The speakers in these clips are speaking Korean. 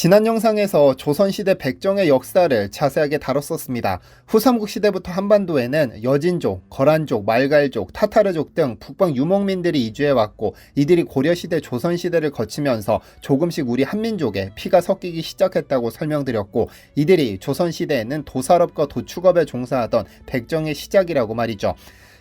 지난 영상에서 조선시대 백정의 역사를 자세하게 다뤘었습니다. 후삼국시대부터 한반도에는 여진족, 거란족, 말갈족, 타타르족 등 북방 유목민들이 이주해왔고, 이들이 고려시대, 조선시대를 거치면서 조금씩 우리 한민족에 피가 섞이기 시작했다고 설명드렸고, 이들이 조선시대에는 도살업과 도축업에 종사하던 백정의 시작이라고 말이죠.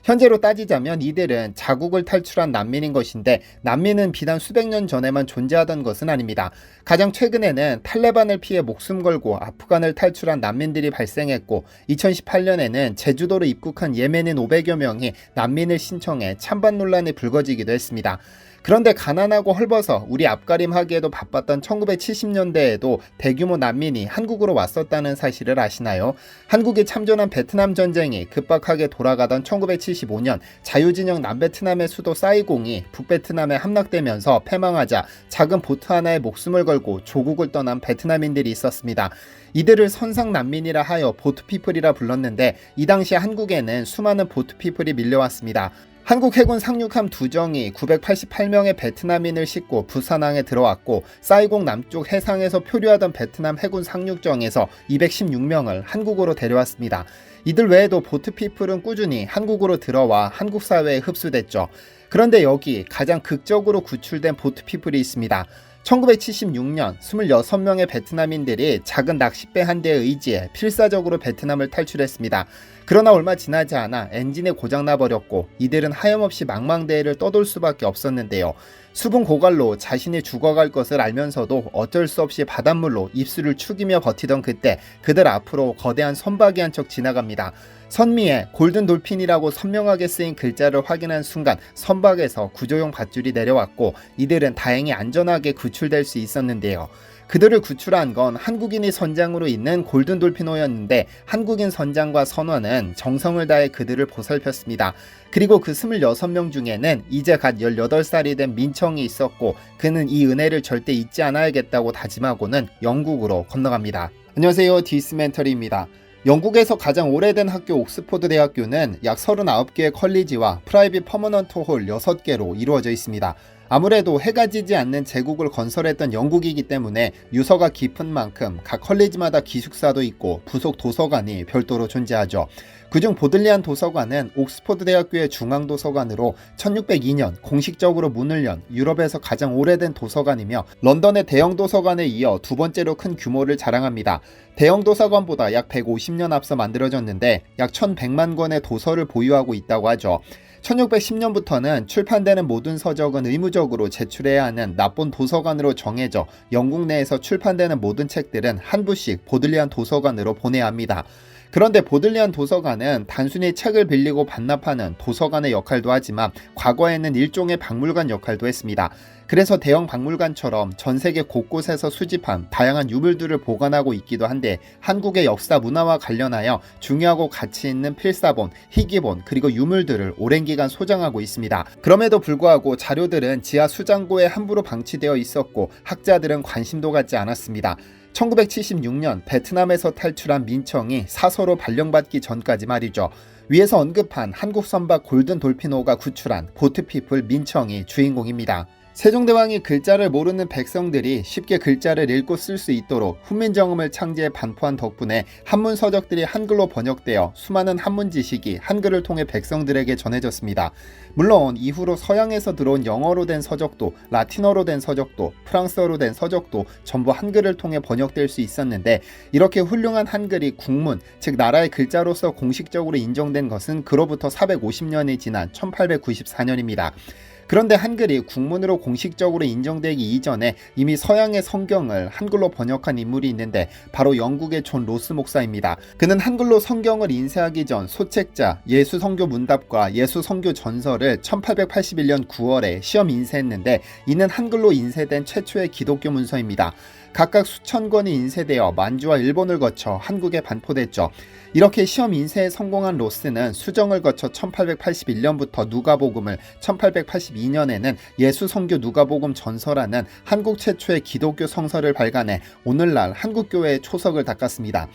현재로 따지자면 이들은 자국을 탈출한 난민인 것인데, 난민은 비단 수백 년 전에만 존재하던 것은 아닙니다. 가장 최근에는 탈레반을 피해 목숨 걸고 아프간을 탈출한 난민들이 발생했고, 2018년에는 제주도로 입국한 예멘인 500여 명이 난민을 신청해 찬반 논란이 불거지기도 했습니다. 그런데 가난하고 헐벗어 우리 앞가림하기에도 바빴던 1970년대에도 대규모 난민이 한국으로 왔었다는 사실을 아시나요? 한국이 참전한 베트남 전쟁이 급박하게 돌아가던 1975년 자유진영 남베트남의 수도 사이공이 북베트남에 함락되면서 패망하자 작은 보트 하나에 목숨을 걸고 조국을 떠난 베트남인들이 있었습니다. 이들을 선상난민이라 하여 보트피플이라 불렀는데, 이 당시 한국에는 수많은 보트피플이 밀려왔습니다. 한국 해군 상륙함 2정이 988명의 베트남인을 싣고 부산항에 들어왔고, 사이공 남쪽 해상에서 표류하던 베트남 해군 상륙정에서 216명을 한국으로 데려왔습니다. 이들 외에도 보트피플은 꾸준히 한국으로 들어와 한국 사회에 흡수됐죠. 그런데 여기 가장 극적으로 구출된 보트피플이 있습니다. 1976년 26명의 베트남인들이 작은 낚싯배 한 대에 의지해 필사적으로 베트남을 탈출했습니다. 그러나 얼마 지나지 않아 엔진이 고장나버렸고, 이들은 하염없이 망망대해를 떠돌 수밖에 없었는데요. 수분 고갈로 자신이 죽어갈 것을 알면서도 어쩔 수 없이 바닷물로 입술을 축이며 버티던 그때, 그들 앞으로 거대한 선박이 한 척 지나갑니다. 선미에 골든 돌핀이라고 선명하게 쓰인 글자를 확인한 순간 선박에서 구조용 밧줄이 내려왔고, 이들은 다행히 안전하게 구출될 수 있었는데요. 그들을 구출한 건 한국인이 선장으로 있는 골든 돌핀호였는데, 한국인 선장과 선원은 정성을 다해 그들을 보살폈습니다. 그리고 그 26명 중에는 이제 갓 18살이 된 민청이 있었고, 그는 이 은혜를 절대 잊지 않아야겠다고 다짐하고는 영국으로 건너갑니다. 안녕하세요, 디스멘터리입니다. 영국에서 가장 오래된 학교 옥스포드 대학교는 약 39개의 컬리지와 프라이빗 퍼머넌트 홀 6개로 이루어져 있습니다. 아무래도 해가 지지 않는 제국을 건설했던 영국이기 때문에 유서가 깊은 만큼 각 컬리지마다 기숙사도 있고 부속 도서관이 별도로 존재하죠. 그중 보들리안 도서관은 옥스포드 대학교의 중앙도서관으로 1602년 공식적으로 문을 연 유럽에서 가장 오래된 도서관이며, 런던의 대형 도서관에 이어 두 번째로 큰 규모를 자랑합니다. 대형 도서관보다 약 150년 앞서 만들어졌는데 약 1100만 권의 도서를 보유하고 있다고 하죠. 1610년부터는 출판되는 모든 서적은 의무적으로 제출해야 하는 납본 도서관으로 정해져 영국 내에서 출판되는 모든 책들은 한 부씩 보들리안 도서관으로 보내야 합니다. 그런데 보들리안 도서관은 단순히 책을 빌리고 반납하는 도서관의 역할도 하지만 과거에는 일종의 박물관 역할도 했습니다. 그래서 대형 박물관처럼 전 세계 곳곳에서 수집한 다양한 유물들을 보관하고 있기도 한데, 한국의 역사 문화와 관련하여 중요하고 가치 있는 필사본, 희귀본, 그리고 유물들을 오랜 기간 소장하고 있습니다. 그럼에도 불구하고 자료들은 지하 수장고에 함부로 방치되어 있었고, 학자들은 관심도 갖지 않았습니다. 1976년 베트남에서 탈출한 민청이 사서로 발령받기 전까지 말이죠. 위에서 언급한 한국 선박 골든 돌핀호가 구출한 보트피플 민청이 주인공입니다. 세종대왕이 글자를 모르는 백성들이 쉽게 글자를 읽고 쓸 수 있도록 훈민정음을 창제해 반포한 덕분에 한문 서적들이 한글로 번역되어 수많은 한문 지식이 한글을 통해 백성들에게 전해졌습니다. 물론 이후로 서양에서 들어온 영어로 된 서적도, 라틴어로 된 서적도, 프랑스어로 된 서적도 전부 한글을 통해 번역될 수 있었는데, 이렇게 훌륭한 한글이 국문, 즉 나라의 글자로서 공식적으로 인정된 것은 그로부터 450년이 지난 1894년입니다. 그런데 한글이 국문으로 공식적으로 인정되기 이전에 이미 서양의 성경을 한글로 번역한 인물이 있는데, 바로 영국의 존 로스 목사입니다. 그는 한글로 성경을 인쇄하기 전 소책자, 예수 성교 문답과 예수 성교 전설을 1881년 9월에 시험 인쇄했는데, 이는 한글로 인쇄된 최초의 기독교 문서입니다. 각각 수천 권이 인쇄되어 만주와 일본을 거쳐 한국에 반포됐죠. 이렇게 시험 인쇄에 성공한 로스는 수정을 거쳐 1881년부터 누가복음을, 1882년에는 예수 성교 누가복음 전서라는 한국 최초의 기독교 성서를 발간해 오늘날 한국교회의 초석을 닦았습니다.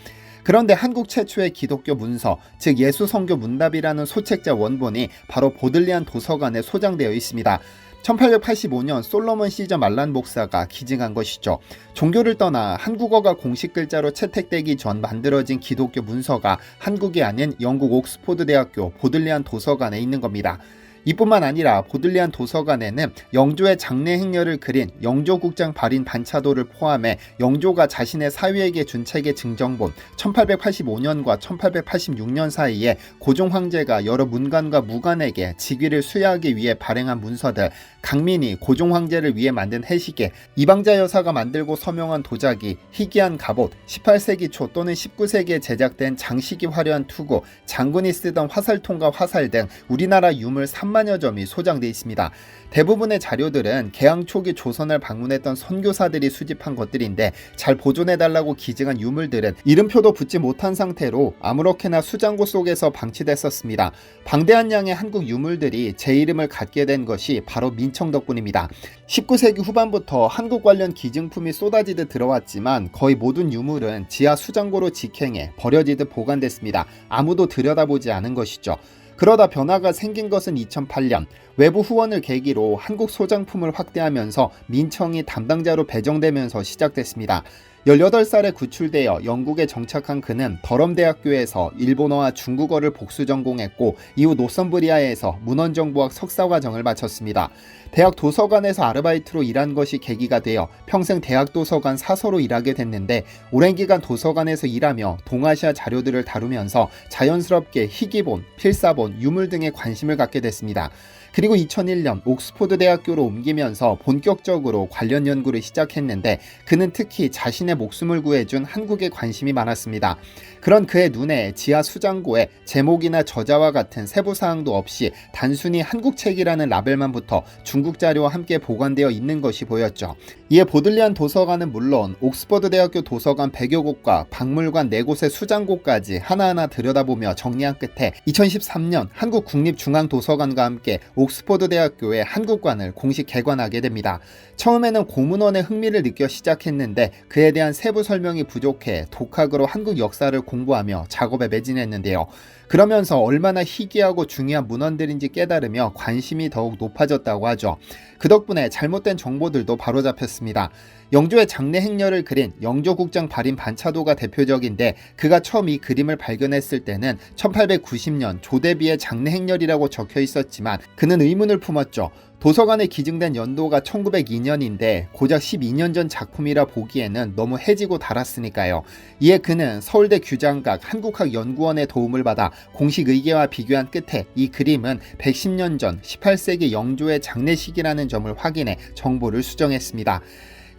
그런데 한국 최초의 기독교 문서, 즉 예수 성교 문답이라는 소책자 원본이 바로 보들리안 도서관에 소장되어 있습니다. 1885년 솔로몬 시저 말란 목사가 기증한 것이죠. 종교를 떠나 한국어가 공식 글자로 채택되기 전 만들어진 기독교 문서가 한국이 아닌 영국 옥스포드 대학교 보들리안 도서관에 있는 겁니다. 이뿐만 아니라 보들리안 도서관에는 영조의 장례 행렬을 그린 영조국장 발인 반차도를 포함해 영조가 자신의 사위에게 준 책의 증정본, 1885년과 1886년 사이에 고종 황제가 여러 문관과 무관에게 직위를 수여하기 위해 발행한 문서들, 강민이 고종 황제를 위해 만든 해시계, 이방자 여사가 만들고 서명한 도자기, 희귀한 갑옷, 18세기 초 또는 19세기에 제작된 장식이 화려한 투구, 장군이 쓰던 화살통과 화살 등 우리나라 유물 3만여 점이 소장되어 있습니다. 대부분의 자료들은 개항 초기 조선을 방문했던 선교사들이 수집한 것들인데 잘 보존해달라고 기증한 유물들은 이름표도 붙지 못한 상태로 아무렇게나 수장고 속에서 방치됐었습니다. 방대한 양의 한국 유물들이 제 이름을 갖게 된 것이 바로 민청 덕분입니다. 19세기 후반부터 한국 관련 기증품이 쏟아지듯 들어왔지만 거의 모든 유물은 지하 수장고로 직행해 버려지듯 보관됐습니다. 아무도 들여다보지 않은 것이죠. 그러다 변화가 생긴 것은 2008년 외부 후원을 계기로 한국 소장품을 확대하면서 민청이 담당자로 배정되면서 시작됐습니다. 18살에 구출되어 영국에 정착한 그는 더럼대학교에서 일본어와 중국어를 복수 전공했고 이후 노선브리아에서 문헌정보학 석사과정을 마쳤습니다. 대학 도서관에서 아르바이트로 일한 것이 계기가 되어 평생 대학 도서관 사서로 일하게 됐는데 오랜 기간 도서관에서 일하며 동아시아 자료들을 다루면서 자연스럽게 희귀본, 필사본, 유물 등에 관심을 갖게 됐습니다. 그리고 2001년 옥스포드 대학교로 옮기면서 본격적으로 관련 연구를 시작했는데 그는 특히 자신의 목숨을 구해준 한국에 관심이 많았습니다. 그런 그의 눈에 지하 수장고에 제목이나 저자와 같은 세부사항도 없이 단순히 한국책이라는 라벨만 붙어 중국 자료와 함께 보관되어 있는 것이 보였죠. 이에 보들리안 도서관은 물론 옥스퍼드 대학교 도서관 100여 곳과 박물관 4곳의 수장고까지 하나하나 들여다보며 정리한 끝에 2013년 한국국립중앙도서관과 함께 옥스퍼드 대학교의 한국관을 공식 개관하게 됩니다. 처음에는 고문원에 흥미를 느껴 시작했는데 그에 대한 세부 설명이 부족해 독학으로 한국 역사를 공부하며 작업에 매진했는데요. 그러면서 얼마나 희귀하고 중요한 문헌들인지 깨달으며 관심이 더욱 높아졌다고 하죠. 그 덕분에 잘못된 정보들도 바로잡혔습니다. 영조의 장례 행렬을 그린 영조국장 발인 반차도가 대표적인데 그가 처음 이 그림을 발견했을 때는 1890년 조대비의 장례 행렬이라고 적혀 있었지만 그는 의문을 품었죠. 도서관에 기증된 연도가 1902년인데 고작 12년 전 작품이라 보기에는 너무 해지고 달았으니까요. 이에 그는 서울대 규장각 한국학연구원의 도움을 받아 공식 의계와 비교한 끝에 이 그림은 110년 전 18세기 영조의 장례식이라는 점을 확인해 정보를 수정했습니다.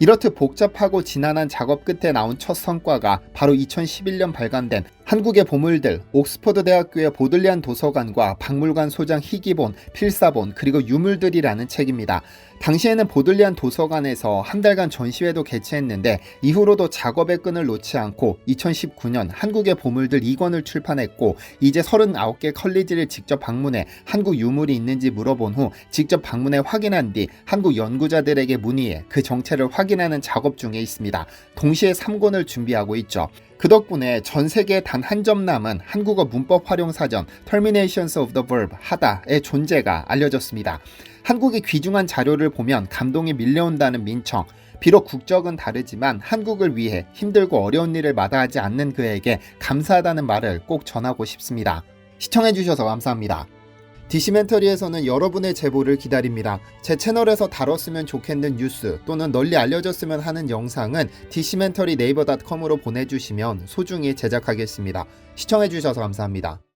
이렇듯 복잡하고 지난한 작업 끝에 나온 첫 성과가 바로 2011년 발간된 한국의 보물들 옥스퍼드 대학교의 보들리안 도서관과 박물관 소장 희귀본, 필사본 그리고 유물들이라는 책입니다. 당시에는 보들리안 도서관에서 한 달간 전시회도 개최했는데 이후로도 작업의 끈을 놓지 않고 2019년 한국의 보물들 2권을 출판했고 이제 39개 컬리지를 직접 방문해 한국 유물이 있는지 물어본 후 직접 방문해 확인한 뒤 한국 연구자들에게 문의해 그 정체를 확인하는 작업 중에 있습니다. 동시에 3권을 준비하고 있죠. 그 덕분에 전 세계에 단 한 점 남은 한국어 문법 활용 사전 Terminations of the Verb 하다의 존재가 알려졌습니다. 한국의 귀중한 자료를 보면 감동이 밀려온다는 민청. 비록 국적은 다르지만 한국을 위해 힘들고 어려운 일을 마다하지 않는 그에게 감사하다는 말을 꼭 전하고 싶습니다. 시청해주셔서 감사합니다. 디시멘터리에서는 여러분의 제보를 기다립니다. 제 채널에서 다뤘으면 좋겠는 뉴스 또는 널리 알려졌으면 하는 영상은 디시멘터리 네이버.com으로 보내주시면 소중히 제작하겠습니다. 시청해주셔서 감사합니다.